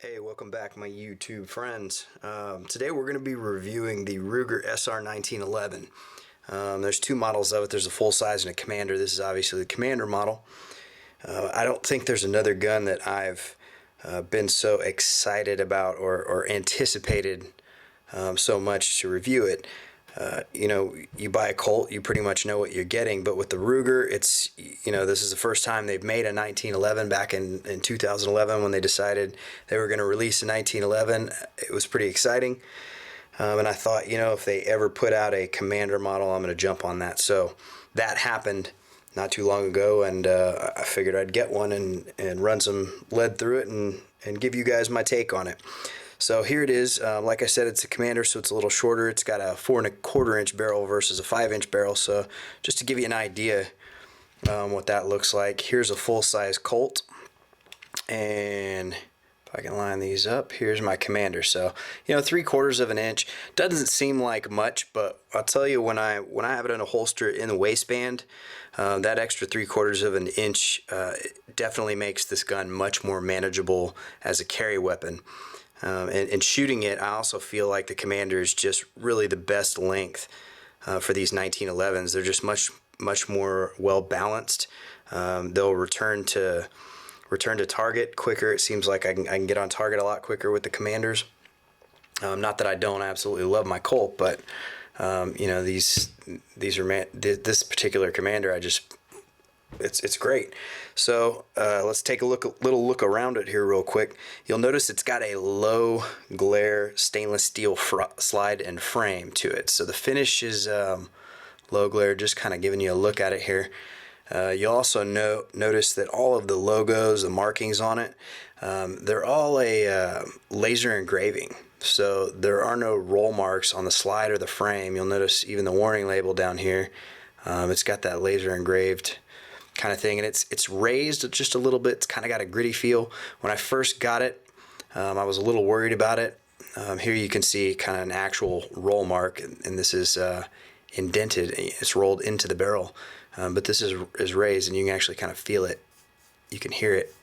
Hey, welcome back, my YouTube friends. Today we're going to be reviewing the Ruger SR1911. There's two models of it. There's a full size and a commander. This is obviously the commander model. I don't think there's another gun that I've been so excited about or anticipated so much to review it. You buy a Colt, you pretty much know what you're getting, but with the Ruger, this is the first time they've made a 1911 back in 2011 when they decided they were going to release a 1911. It was pretty exciting. And I thought, if they ever put out a Commander model, I'm going to jump on that. So that happened not too long ago, and I figured I'd get one and run some lead through it and give you guys my take on it. So here it is. Like I said, it's a Commander, so it's a little shorter. It's got a 4¼ inch barrel versus a 5-inch barrel. So just to give you an idea what that looks like, here's a full-size Colt. And if I can line these up, here's my Commander. So, 3/4 of an inch. Doesn't seem like much, but I'll tell you, when I have it in a holster in the waistband, that extra 3/4 of an inch definitely makes this gun much more manageable as a carry weapon. And shooting it, I also feel like the Commander is just really the best length for these 1911s. They're just much more well balanced. They'll return to target quicker. It seems like I can get on target a lot quicker with the Commanders. Not that I don't absolutely love my Colt, but this particular Commander, it's great. So let's take a little look around it here real quick. You'll notice it's got a low glare stainless steel slide and frame to it. So the finish is low glare, just kind of giving you a look at it here. You'll also notice that all of the logos, the markings on it, they're all a laser engraving. So there are no roll marks on the slide or the frame. You'll notice even the warning label down here, it's got that laser engraved kind of thing, and it's raised just a little bit. It's kind of got a gritty feel. When I first got it, I was a little worried about it. Here you can see kind of an actual roll mark, and this is indented. It's rolled into the barrel, but this is raised, and you can actually kind of feel it. You can hear it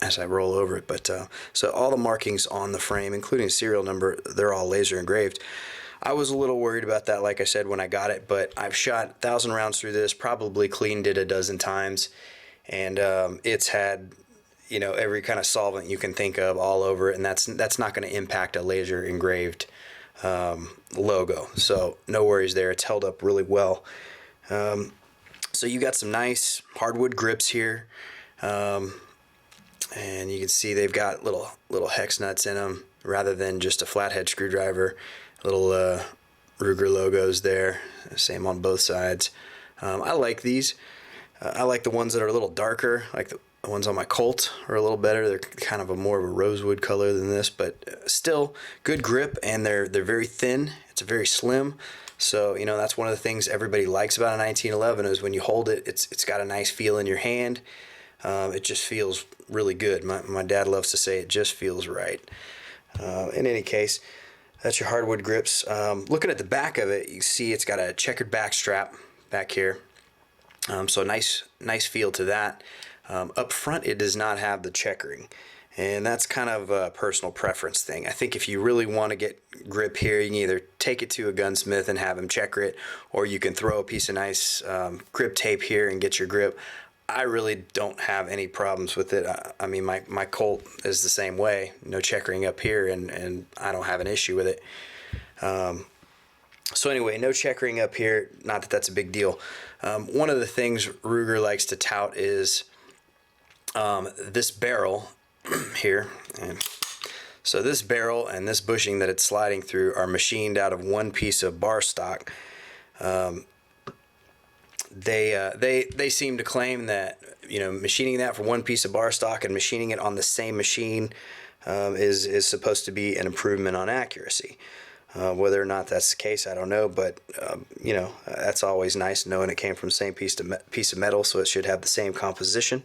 as I roll over it. But so all the markings on the frame, including serial number, they're all laser engraved. I was a little worried about that, like I said, when I got it, but I've shot 1,000 rounds through this, probably cleaned it a dozen times, and it's had, every kind of solvent you can think of all over it, and that's not going to impact a laser engraved logo. So no worries there. It's held up really well. So you got some nice hardwood grips here, and you can see they've got little hex nuts in them rather than just a flathead screwdriver. Little Ruger logos there, same on both sides. I like these. I like the ones that are a little darker, like the ones on my Colt are a little better. They're kind of more of a rosewood color than this, but still good grip, and they're very thin. It's very slim. So that's one of the things everybody likes about a 1911 is when you hold it, it's got a nice feel in your hand. It just feels really good. My dad loves to say it just feels right. In any case, that's your hardwood grips. Looking at the back of it, you see it's got a checkered back strap back here. So nice feel to that. Up front, it does not have the checkering, and that's kind of a personal preference thing. I think if you really want to get grip here, you can either take it to a gunsmith and have him checker it, or you can throw a piece of nice grip tape here and get your grip. I really don't have any problems with it. I mean, my Colt is the same way. No checkering up here, and I don't have an issue with it. So anyway, no checkering up here. Not that that's a big deal. One of the things Ruger likes to tout is this barrel here. And so this barrel and this bushing that it's sliding through are machined out of one piece of bar stock. They seem to claim that machining that for one piece of bar stock and machining it on the same machine is supposed to be an improvement on accuracy. Whether or not that's the case, I don't know, but that's always nice knowing it came from the same piece of metal, so it should have the same composition.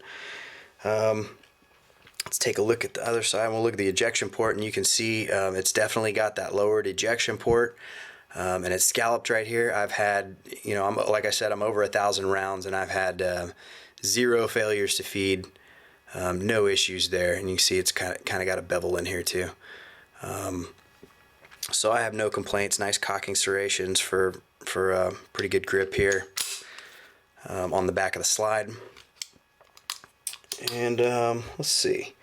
Let's take a look at the other side. We'll look at the ejection port, and you can see it's definitely got that lowered ejection port. And it's scalloped right here. I've had, like I said, I'm over 1,000 rounds, and I've had 0 failures to feed No issues there, and you can see it's kind of got a bevel in here too. So I have no complaints. Nice cocking serrations for pretty good grip here on the back of the slide. And let's see.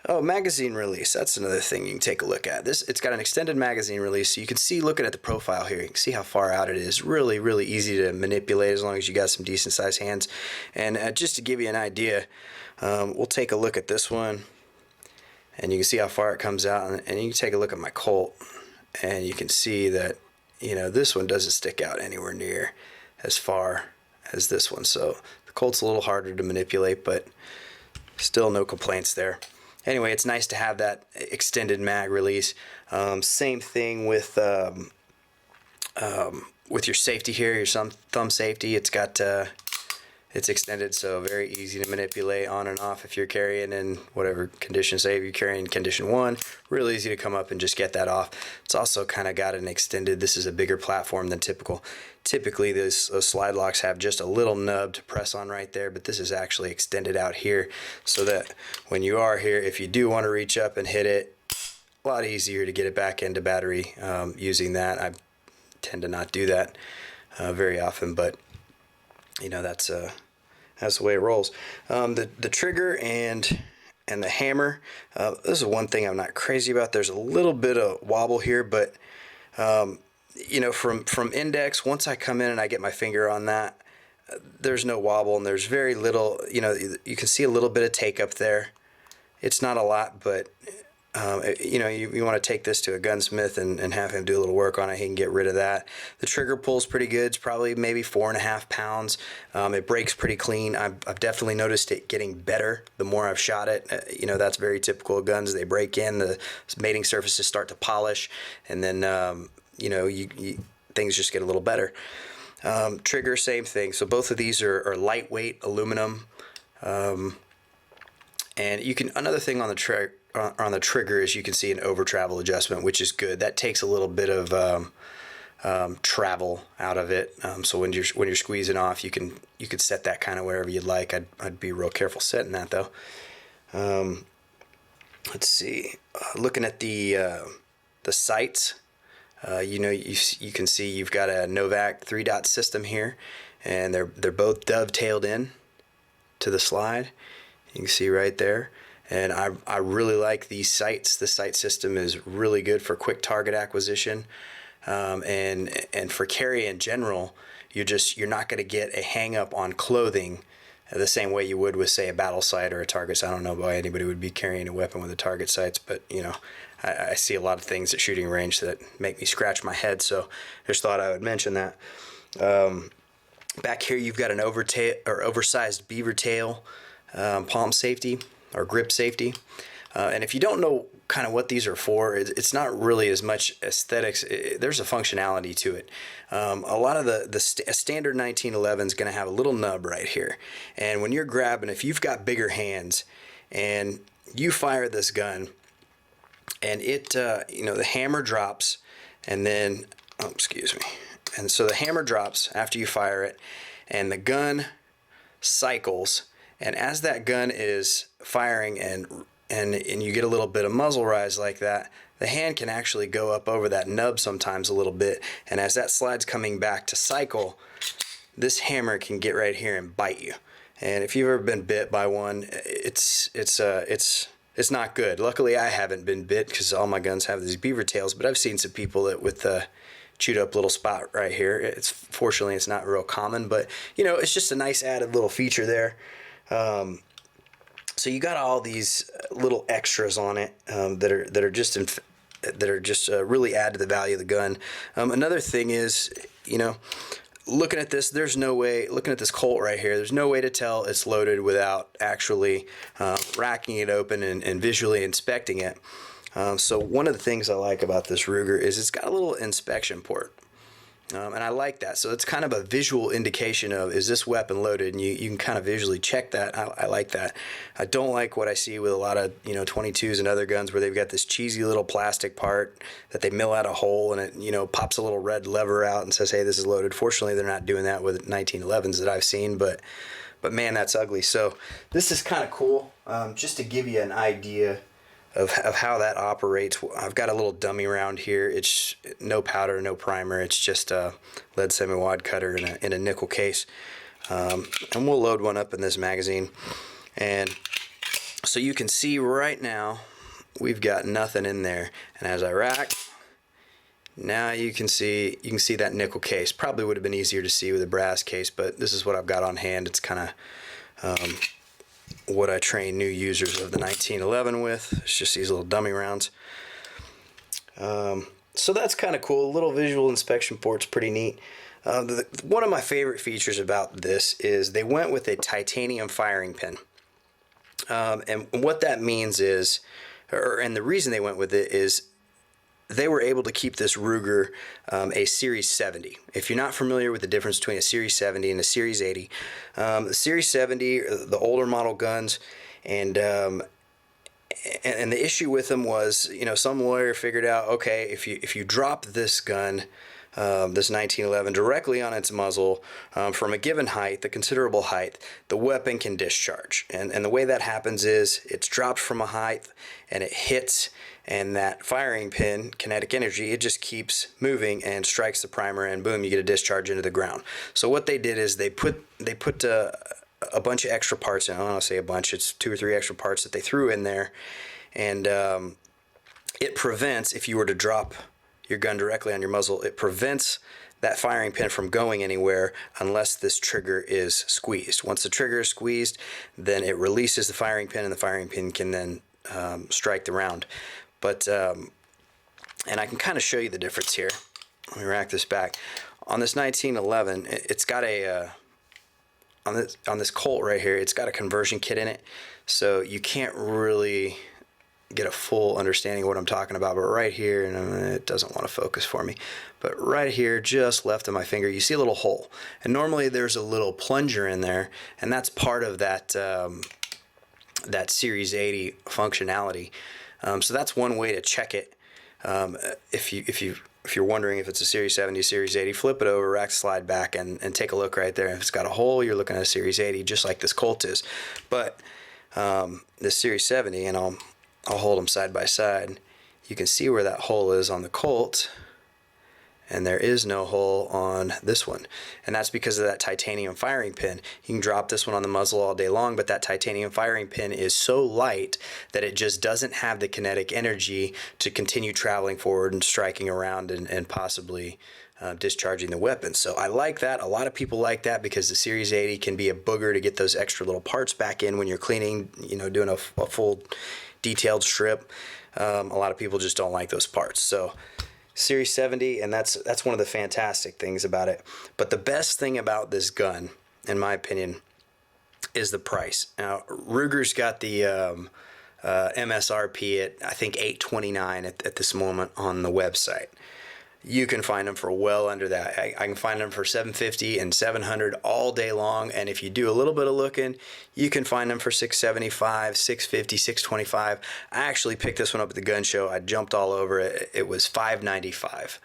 Oh, magazine release. That's another thing you can take a look at. It's got an extended magazine release, so you can see, looking at the profile here, you can see how far out it is. Really, really easy to manipulate as long as you got some decent sized hands. And just to give you an idea, we'll take a look at this one, and you can see how far it comes out. And you can take a look at my Colt, and you can see that, you know, this one doesn't stick out anywhere near as far as this one. So the Colt's a little harder to manipulate, but still no complaints there. Anyway, it's nice to have that extended mag release. Same thing with your safety here, your thumb safety. It's got it's extended, so very easy to manipulate on and off if you're carrying in whatever condition. Say if you're carrying condition 1, real easy to come up and just get that off. It's also kind of got an extended, this is a bigger platform than typical. Typically those slide locks have just a little nub to press on right there, but this is actually extended out here so that when you are here, if you do want to reach up and hit it, a lot easier to get it back into battery using that. I tend to not do that very often, but you know, that's the way it rolls. The trigger and the hammer, this is one thing I'm not crazy about. There's a little bit of wobble here, but you know, from index, once I come in and I get my finger on that, there's no wobble, and there's very little, you know, you can see a little bit of take up there. It's not a lot, but you know, you want to take this to a gunsmith and have him do a little work on it. He can get rid of that. The trigger pull's pretty good. It's probably maybe 4.5 pounds. It breaks pretty clean. I've definitely noticed it getting better the more I've shot it. You know, that's very typical of guns. They break in, the mating surfaces start to polish, and then you know, things just get a little better. Trigger, same thing. So both of these are lightweight aluminum. And you can, another thing on the trigger is you can see an over travel adjustment, which is good. That takes a little bit of travel out of it. So when you're squeezing off, you can set that kind of wherever you'd like. I'd be real careful setting that though. Let's see. Looking at the sights, you know, you can see you've got a Novak 3-dot system here, and they're both dovetailed in to the slide. You can see right there. And I really like these sights. The sight system is really good for quick target acquisition, and for carry in general. You're not going to get a hang up on clothing the same way you would with, say, a battle sight or a target sight. I don't know why anybody would be carrying a weapon with a target sights, but you know, I see a lot of things at shooting range that make me scratch my head. So just thought I would mention that. Back here you've got an oversized beaver tail palm safety or grip safety, and if you don't know kind of what these are for, it's not really as much aesthetics. There's a functionality to it. A lot of a standard 1911 is going to have a little nub right here, and when you're grabbing, if you've got bigger hands and you fire this gun and it you know, the hammer drops, and then excuse me, and so the hammer drops after you fire it, and the gun cycles. And as that gun is firing and you get a little bit of muzzle rise like that, the hand can actually go up over that nub sometimes a little bit. And as that slide's coming back to cycle, this hammer can get right here and bite you. And if you've ever been bit by one, it's not good. Luckily, I haven't been bit because all my guns have these beaver tails. But I've seen some people that with the chewed up little spot right here. Fortunately, it's not real common, but you know, it's just a nice added little feature there. So you got all these little extras on it that are just really add to the value of the gun. Another thing is, you know, looking at this, there's no way. Looking at this Colt right here, there's no way to tell it's loaded without actually racking it open and visually inspecting it. So one of the things I like about this Ruger is it's got a little inspection port. And I like that. So it's kind of a visual indication of, is this weapon loaded? And you can kind of visually check that. I like that. I don't like what I see with a lot of, you know, 22s and other guns where they've got this cheesy little plastic part that they mill out a hole and it, you know, pops a little red lever out and says, hey, this is loaded. Fortunately, they're not doing that with 1911s that I've seen, but but man, that's ugly. So this is kind of cool, just to give you an idea of how that operates. I've got a little dummy round here. It's no powder, no primer. It's just a lead semi-wad cutter in a nickel case. And we'll load one up in this magazine. And so you can see right now, we've got nothing in there. And as I rack, now you can see that nickel case. Probably would have been easier to see with a brass case, but this is what I've got on hand. It's kind of what I train new users of the 1911 with. It's just these little dummy rounds. So that's kind of cool. A little visual inspection port's pretty neat. One of my favorite features about this is they went with a titanium firing pin. And what that means is, and the reason they went with it is, they were able to keep this Ruger a Series 70. If you're not familiar with the difference between a Series 70 and a Series 80, the Series 70, the older model guns, and the issue with them was, some lawyer figured out, okay, if you drop this gun, this 1911, directly on its muzzle from a given height, the considerable height, the weapon can discharge. And the way that happens is it's dropped from a height and it hits, and that firing pin, kinetic energy, it just keeps moving and strikes the primer, and boom, you get a discharge into the ground. So what they did is they put a bunch of extra parts in. I don't want to say a bunch, it's 2 or 3 extra parts that they threw in there, and it prevents, if you were to drop your gun directly on your muzzle, it prevents that firing pin from going anywhere unless this trigger is squeezed. Once the trigger is squeezed, then it releases the firing pin, and the firing pin can then strike the round. But and I can kind of show you the difference here. Let me rack this back. On this 1911, it's got a on this Colt right here, it's got a conversion kit in it, so you can't really get a full understanding of what I'm talking about. But right here, and it doesn't want to focus for me, but right here, just left of my finger, you see a little hole. And normally there's a little plunger in there, and that's part of that that Series 80 functionality. So that's one way to check it. If you're wondering if it's a Series 70, Series 80, flip it over, rack slide back, and take a look right there. If it's got a hole, you're looking at a Series 80, just like this Colt is. But this Series 70, and I'll hold them side by side, you can see where that hole is on the Colt, and there is no hole on this one. And that's because of that titanium firing pin. You can drop this one on the muzzle all day long, but that titanium firing pin is so light that it just doesn't have the kinetic energy to continue traveling forward and striking around and possibly discharging the weapon. So I like that. A lot of people like that because the Series 80 can be a booger to get those extra little parts back in when you're cleaning, doing a full detailed strip. A lot of people just don't like those parts. So Series 70, and that's one of the fantastic things about it. But the best thing about this gun, in my opinion, is the price. Now, Ruger's got the MSRP at, I think, $829 at this moment on the website. You can find them for well under that. I can find them for $750 and $700 all day long, and if you do a little bit of looking, you can find them for $675, $650, $625. I actually picked this one up at the gun show. I jumped all over it. It was $595.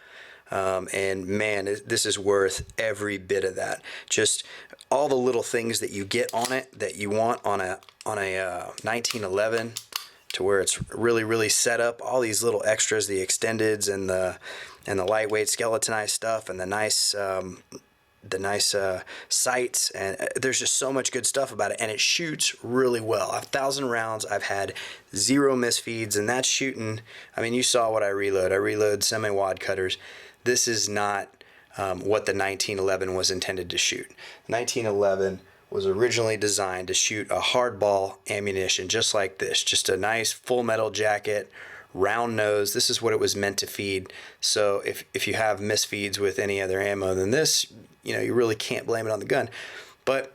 And man, this is worth every bit of that. Just all the little things that you get on it that you want on a 1911, to where it's really, really set up. All these little extras, the extendeds and the lightweight skeletonized stuff, and the nice sights, and there's just so much good stuff about it, and it shoots really well. 1,000 rounds, I've had 0 misfeeds, and that's shooting. I mean, you saw what I reload. I reload semi-wad cutters. This is not what the 1911 was intended to shoot. 1911 was originally designed to shoot a hardball ammunition just like this, just a nice full metal jacket, round nose. This is what it was meant to feed. So if you have misfeeds with any other ammo than this, you really can't blame it on the gun. But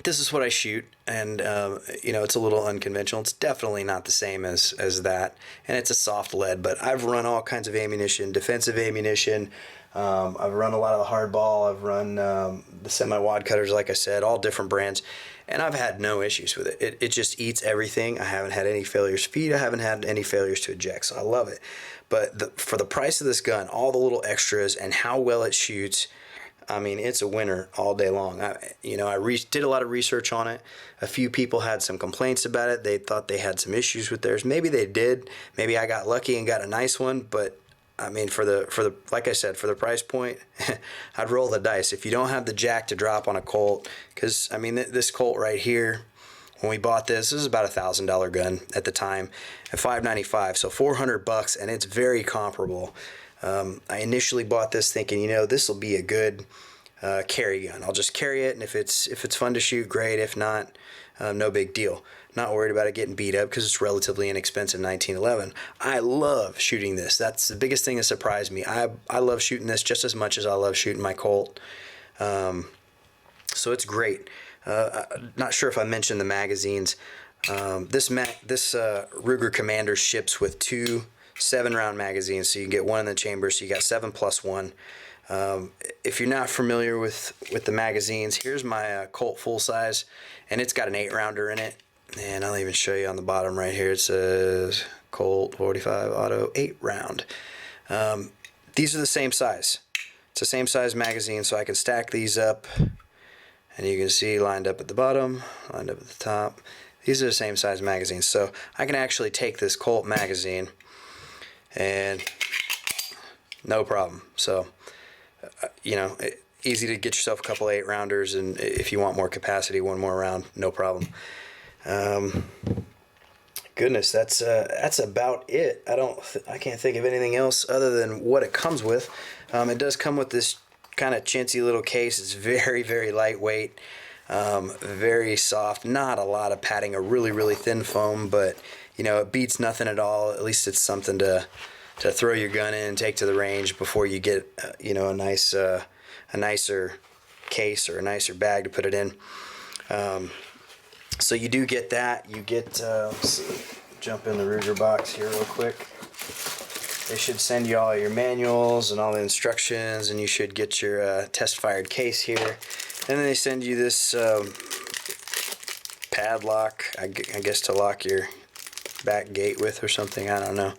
this is what I shoot, and it's a little unconventional. It's definitely not the same as that, and it's a soft lead. But I've run all kinds of ammunition, defensive ammunition. I've run a lot of the hardball. I've run the semi-wad cutters, like I said, all different brands, and I've had no issues with it. It just eats everything. I haven't had any failures to feed. I haven't had any failures to eject, so I love it. But for the price of this gun, all the little extras, and how well it shoots, I mean, it's a winner all day long. I did a lot of research on it. A few people had some complaints about it. They thought they had some issues with theirs. Maybe they did. Maybe I got lucky and got a nice one. But I mean, for the like I said, for the price point, I'd roll the dice. If you don't have the jack to drop on a Colt, because I mean, this Colt right here, when we bought this is about $1,000 gun at the time, at $595, so $400, and it's very comparable. I initially bought this thinking, this will be a good carry gun. I'll just carry it, and if it's fun to shoot, great. If not, no big deal. Not worried about it getting beat up because it's relatively inexpensive 1911. I love shooting this. That's the biggest thing that surprised me. I love shooting this just as much as I love shooting my Colt. So it's great. Not sure if I mentioned the magazines. This Ruger Commander ships with two 7-round magazines, so you can get one in the chamber, so you got 7 plus 1. If you're not familiar with the magazines, here's my Colt full size, and it's got an 8-rounder in it, and I'll even show you on the bottom right here. It says Colt 45 Auto 8-round. These are the same size. It's the same size magazine, so I can stack these up, and you can see lined up at the bottom, lined up at the top. These are the same size magazines, so I can actually take this Colt magazine and no problem. So easy to get yourself a couple 8-rounders, and if you want more capacity, one more round, no problem. Goodness, that's about it. I can't think of anything else other than what it comes with. It does come with this kind of chintzy little case. It's very, very lightweight, very soft, not a lot of padding, a really, really thin foam, but it beats nothing at all. At least it's something to throw your gun in and take to the range before you get a nicer case or a nicer bag to put it in. So you do get that. You get let's see, jump in the Ruger box here real quick. They should send you all your manuals and all the instructions, and you should get your test-fired case here. And then they send you this padlock, I guess, to lock your back gate with or something. I don't know.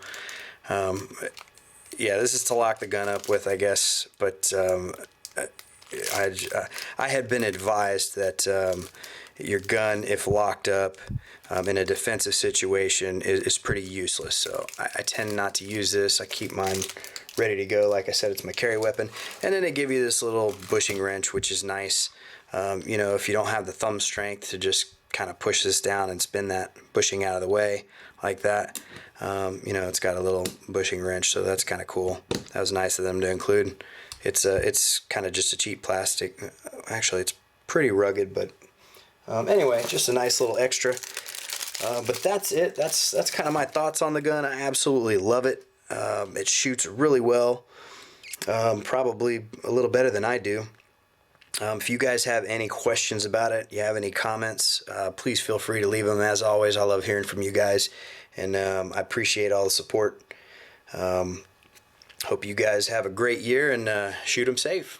Yeah, this is to lock the gun up with, I guess. But I had been advised that your gun, if locked up in a defensive situation, is pretty useless. So I tend not to use this. I keep mine ready to go. Like I said, it's my carry weapon. And then they give you this little bushing wrench, which is nice. If you don't have the thumb strength to just kind of push this down and spin that bushing out of the way like that, it's got a little bushing wrench, so that's kind of cool. That was nice of them to include. It's kind of just a cheap plastic. Actually, it's pretty rugged, but anyway, just a nice little extra. But that's it. That's kind of my thoughts on the gun. I absolutely love it. It shoots really well, probably a little better than I do. If you guys have any questions about it, you have any comments, please feel free to leave them. As always, I love hearing from you guys, and I appreciate all the support. Hope you guys have a great year, and shoot 'em safe.